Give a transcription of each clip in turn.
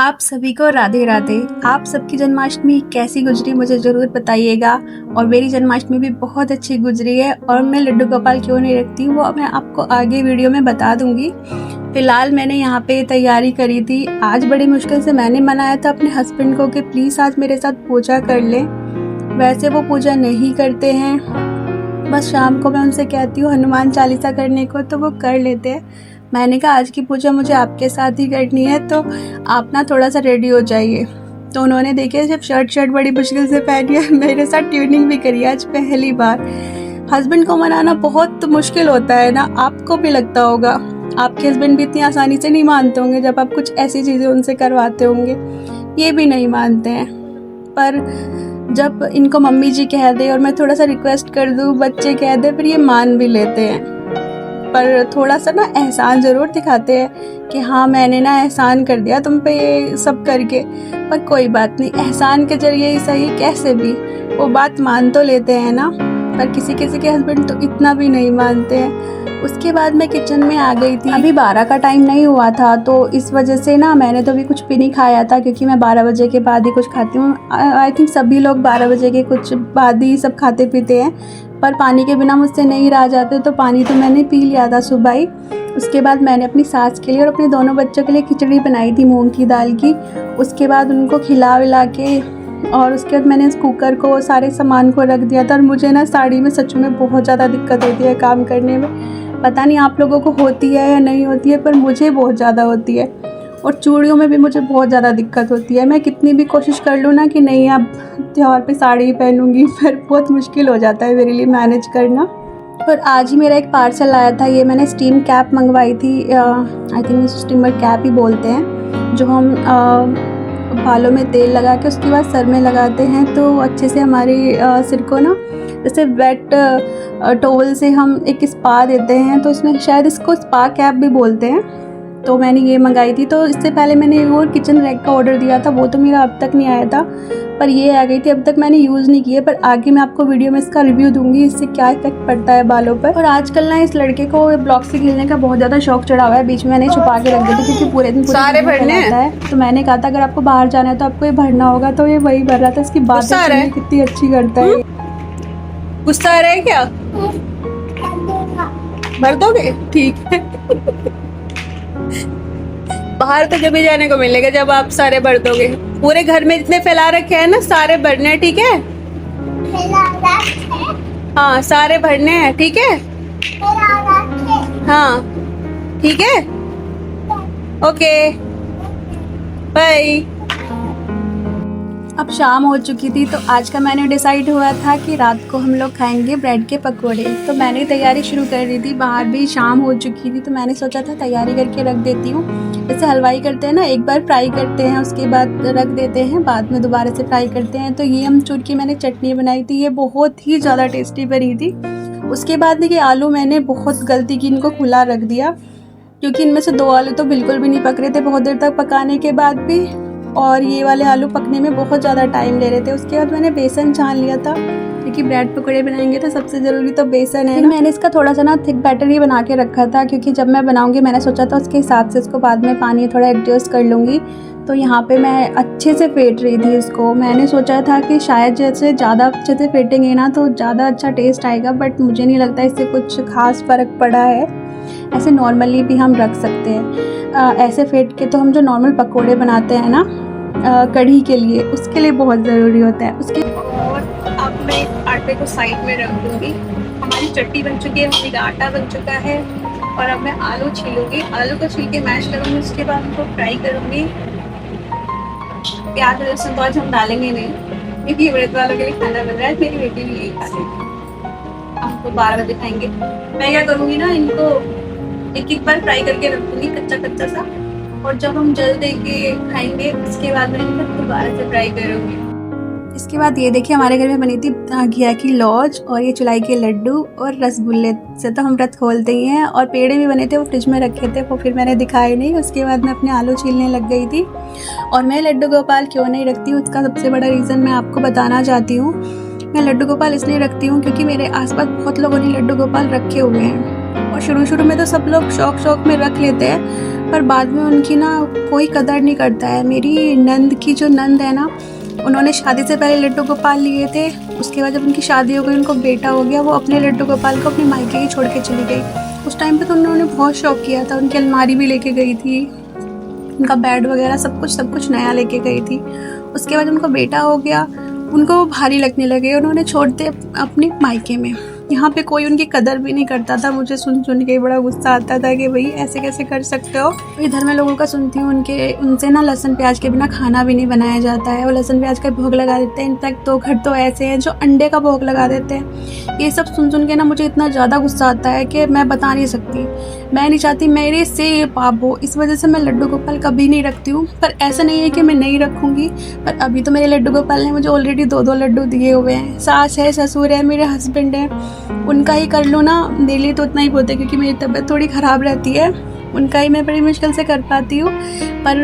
आप सभी को राधे राधे। आप सबकी जन्माष्टमी कैसी गुजरी मुझे ज़रूर बताइएगा। और मेरी जन्माष्टमी भी बहुत अच्छी गुजरी है और मैं लड्डू गोपाल क्यों नहीं रखती हूँ वो मैं आपको आगे वीडियो में बता दूंगी। फ़िलहाल मैंने यहाँ पे तैयारी करी थी। आज बड़ी मुश्किल से मैंने मनाया था अपने हस्बैंड को कि प्लीज़ आज मेरे साथ पूजा कर लें। वैसे वो पूजा नहीं करते हैं, बस शाम को मैं उनसे कहती हूँ हनुमान चालीसा करने को तो वो कर लेते हैं। मैंने कहा आज की पूजा मुझे आपके साथ ही करनी है तो आप ना थोड़ा सा रेडी हो जाइए। तो उन्होंने देखिए जब शर्ट बड़ी मुश्किल से पहनी है, मेरे साथ ट्यूनिंग भी करी आज पहली बार। हस्बैंड को मनाना बहुत मुश्किल होता है ना, आपको भी लगता होगा। आपके हस्बैंड भी इतनी आसानी से नहीं मानते होंगे जब आप कुछ ऐसी चीज़ें उनसे करवाते होंगे, ये भी नहीं मानते हैं। पर जब इनको मम्मी जी कह दे और मैं थोड़ा सा रिक्वेस्ट कर दूँ, बच्चे कह दे, फिर ये मान भी लेते हैं। पर थोड़ा सा ना एहसान ज़रूर दिखाते हैं कि हाँ मैंने ना एहसान कर दिया तुम पे ये सब करके। पर कोई बात नहीं, एहसान के जरिए ही सही कैसे भी वो बात मान तो लेते हैं ना। पर किसी किसी के हस्बैंड तो इतना भी नहीं मानते हैं। उसके बाद मैं किचन में आ गई थी। अभी 12 का टाइम नहीं हुआ था तो इस वजह से ना मैंने तो अभी कुछ भी नहीं खाया था, क्योंकि मैं 12 बजे के बाद ही कुछ खाती हूँ। आई थिंक सभी लोग 12 बजे के कुछ बाद ही सब खाते पीते हैं। पर पानी के बिना मुझसे नहीं रह जाते, तो पानी तो मैंने पी लिया था सुबह ही। उसके बाद मैंने अपनी सास के लिए और अपने दोनों बच्चों के लिए खिचड़ी बनाई थी मूंग की दाल की। उसके बाद उनको खिला विला के और उसके बाद मैंने इस कुकर को सारे सामान को रख दिया था। और मुझे ना साड़ी में सच में बहुत ज़्यादा दिक्कत होती है काम करने में। पता नहीं आप लोगों को होती है या नहीं होती है, पर मुझे बहुत ज़्यादा होती है। और चूड़ियों में भी मुझे बहुत ज़्यादा दिक्कत होती है। मैं कितनी भी कोशिश कर लूँ ना कि नहीं अब त्योहार पे साड़ी ही पहनूंगी, पर बहुत मुश्किल हो जाता है मेरे लिए मैनेज करना। और आज ही मेरा एक पार्सल आया था। ये मैंने स्टीम कैप मंगवाई थी। आई थिंक स्टीमर कैप ही बोलते हैं, जो हम बालों में तेल लगा के उसके बाद सर में लगाते हैं तो अच्छे से हमारे सिर को ना जैसे वेट टॉवल से हम एक स्पा देते हैं, तो इसमें शायद इसको स्पा कैप भी बोलते हैं। तो मैंने ये मंगाई थी। तो इससे पहले मैंने वो किचन रैक का ऑर्डर दिया था, वो तो मेरा अब तक नहीं आया था, पर ये आ गई थी। अब तक मैंने यूज़ नहीं की है, पर आगे मैं आपको वीडियो में इसका रिव्यू दूंगी इससे क्या इफेक्ट पड़ता है बालों पर। और आजकल ना इस लड़के को ब्लॉक से खेलने का बहुत ज़्यादा शौक चढ़ा हुआ है। बीच में मैंने छुपा के रख दिया था क्योंकि पूरे दिन सारे भरने है। तो मैंने कहा था अगर आपको बाहर जाना है तो आपको ये भरना होगा, तो ये वही भर रहा था। इसकी बातें कितनी अच्छी करता है। गुस्सा आ रहा है क्या? भर दोगे? ठीक है। बाहर तो जब भी जाने को मिलेगा जब आप सारे भर दोगे। पूरे घर में जितने फैला रखे हैं ना सारे भरने हैं, ठीक है? हाँ सारे भरने हैं, ठीक है? हाँ ठीक है, ओके बाय। अब शाम हो चुकी थी तो आज का मेन्यू डिसाइड हुआ था कि रात को हम लोग खाएंगे ब्रेड के पकोड़े। तो मैंने तैयारी शुरू कर दी थी। बाहर भी शाम हो चुकी थी तो मैंने सोचा था तैयारी करके रख देती हूँ। जैसे हलवाई करते हैं ना, एक बार फ्राई करते हैं उसके बाद रख देते हैं, बाद में दोबारा से फ्राई करते हैं। तो ये अमचूर की मैंने चटनी बनाई थी, ये बहुत ही ज़्यादा टेस्टी बनी थी। उसके बाद देखिए आलू मैंने बहुत गलती की, इनको खुला रख दिया क्योंकि इनमें से 2 आलू तो बिल्कुल भी नहीं पक रहे थे बहुत देर तक पकाने के बाद भी, और ये वाले आलू पकने में बहुत ज़्यादा टाइम ले रहे थे। उसके बाद मैंने बेसन छान लिया था क्योंकि ब्रेड पकौड़े बनाएंगे तो सबसे ज़रूरी तो बेसन है ना। मैंने इसका थोड़ा सा ना थिक बैटर ही बना के रखा था क्योंकि जब मैं बनाऊंगी मैंने सोचा था उसके हिसाब से इसको बाद में पानी थोड़ा एडजस्ट कर लूँगी। तो यहाँ पे मैं अच्छे से फेंट रही थी इसको। मैंने सोचा था कि शायद जैसे ज़्यादा अच्छे से फेंटेंगे ना तो ज़्यादा अच्छा टेस्ट आएगा, बट मुझे नहीं लगता इससे कुछ खास फ़र्क पड़ा है। ऐसे नॉर्मली भी हम रख सकते हैं। ऐसे फेंट के तो हम जो नॉर्मल पकोड़े बनाते हैं ना कढ़ी के लिए, उसके लिए बहुत ज़रूरी होता है उसके। और अब मैं इस आटे को साइड में रख दूँगी। हमारी चटनी बन चुकी है, हमारी आटा बन चुका है। और अब मैं आलू छीलूँगी, आलू को छील के मैश करूँगी, उसके बाद उनको फ्राई करूँगी। प्याज लहसुन तो आज हम डालेंगे नहीं क्योंकि व्रत वालों के लिए खाना बन रहा है। मेरी बेटी भी यही खाती है, हम तो 12 बजे खाएंगे। मैं क्या करूँगी ना, इनको एक बार फ्राई करके रख दूँगी कच्चा कच्चा सा, और जब हम जल दे के खाएंगे उसके बाद मैं इनको दोबारा से फ्राई करूँगी। इसके बाद ये देखिए हमारे घर में बनी थी घिया की लौज और ये चुलाई के लड्डू और रसगुल्ले से तो हम व्रत खोलते ही हैं। और पेड़े भी बने थे, वो फ्रिज में रखे थे, वो फिर मैंने दिखाए नहीं। उसके बाद मैं अपने आलू छीलने लग गई थी। और मैं लड्डू गोपाल क्यों नहीं रखती हूँ उसका सबसे बड़ा रीज़न मैं आपको बताना चाहती हूँ। मैं लड्डू गोपाल इसलिए रखती हूँ क्योंकि मेरे आसपास बहुत लोगों ने लड्डू गोपाल रखे हुए हैं और शुरू में तो सब लोग शौक में रख लेते हैं, पर बाद में उनकी ना कोई कदर नहीं करता है। मेरी नंद की जो नंद है ना, उन्होंने शादी से पहले लड्डू गोपाल लिए थे। उसके बाद जब उनकी शादी हो गई, उनको बेटा हो गया, वो अपने लड्डू गोपाल को अपने मायके ही छोड़ के चली गई। उस टाइम पे तो उन्होंने बहुत शौक किया था, उनकी अलमारी भी लेके गई थी, उनका बेड वगैरह सब कुछ नया लेके गई थी। उसके बाद उनको बेटा हो गया, उनको वो भारी लगने लगे, उन्होंने छोड़ दिए अपने मायके में। यहाँ पे कोई उनकी कदर भी नहीं करता था। मुझे सुन के बड़ा गुस्सा आता था कि भाई ऐसे कैसे कर सकते हो। इधर मैं लोगों का सुनती हूँ, उनसे ना लहसुन प्याज के बिना खाना भी नहीं बनाया जाता है। वो लहसुन प्याज का भोग लगा देते हैं। इनफैक्ट 2 घर तो ऐसे हैं जो अंडे का भोग लगा देते हैं। ये सब सुन के ना मुझे इतना ज़्यादा गुस्सा आता है कि मैं बता नहीं सकती। मैं नहीं चाहती मेरे से ये पाप हो, इस वजह से मैं लड्डू गोपाल कभी नहीं रखती हूँ। पर ऐसा नहीं है कि मैं नहीं रखूँगी, पर अभी तो मेरे लड्डू गोपाल ने मुझे ऑलरेडी 2 लड्डू दिए हुए हैं। सास है, ससुर है, मेरे हस्बैंड है, उनका ही कर लो ना। मेरे लिए तो उतना ही बहुत है, क्योंकि मेरी तबीयत थोड़ी ख़राब रहती है, उनका ही मैं बड़ी मुश्किल से कर पाती हूँ। पर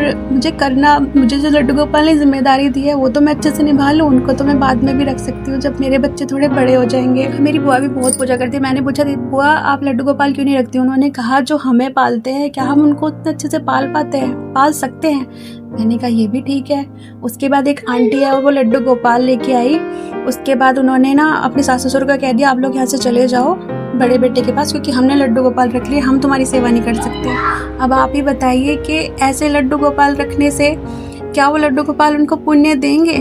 मुझे जो लड्डू गोपाल ने जिम्मेदारी दी है, वो तो मैं अच्छे से निभा लूँ। उनको तो मैं बाद में भी रख सकती हूँ, जब मेरे बच्चे थोड़े बड़े हो जाएंगे। मेरी बुआ भी बहुत पूजा करती है। मैंने पूछा, बुआ आप लड्डू गोपाल क्यों नहीं रखती? उन्होंने कहा, जो हमें पालते हैं, क्या हम उनको उतने अच्छे से पाल सकते हैं? मैंने कहा ये भी ठीक है। उसके बाद एक आंटी है, वो लड्डू गोपाल लेके आई। उसके बाद उन्होंने ना अपने सास ससुर को कह दिया, आप लोग यहाँ से चले जाओ बड़े बेटे के पास, क्योंकि हमने लड्डू गोपाल रख लिए, हम तुम्हारी सेवा नहीं कर सकते। अब आप ही बताइए कि ऐसे लड्डू गोपाल रखने से क्या वो लड्डू गोपाल उनको पुण्य देंगे?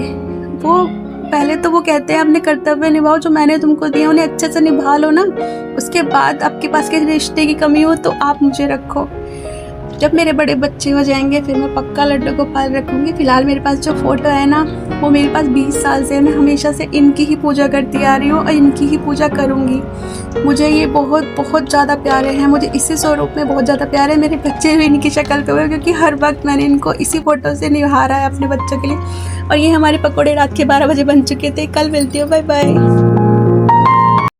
वो पहले तो वो कहते हैं अपने कर्तव्य निभाओ, जो मैंने तुमको दिया उन्हें अच्छे से निभा लो ना। उसके बाद आपके पास किसी रिश्ते की कमी हो तो आप मुझे रखो। जब मेरे बड़े बच्चे हो जाएंगे फिर मैं पक्का लड्डू गोपाल रखूँगी। फिलहाल मेरे पास जो फ़ोटो है ना, वो मेरे पास 20 साल से है। मैं हमेशा से इनकी ही पूजा करती आ रही हूँ और इनकी ही पूजा करूँगी। मुझे ये बहुत ज़्यादा प्यारे हैं। मुझे इसी स्वरूप में बहुत ज़्यादा प्यारे हैं। मेरे बच्चे भी इनकी शक्ल पे हुए, क्योंकि हर वक्त मैंने इनको इसी फ़ोटो से निहारा है अपने बच्चों के लिए। और ये हमारे पकौड़े रात के 12 बजे बन चुके थे। कल मिलती हूँ, बाय बाय।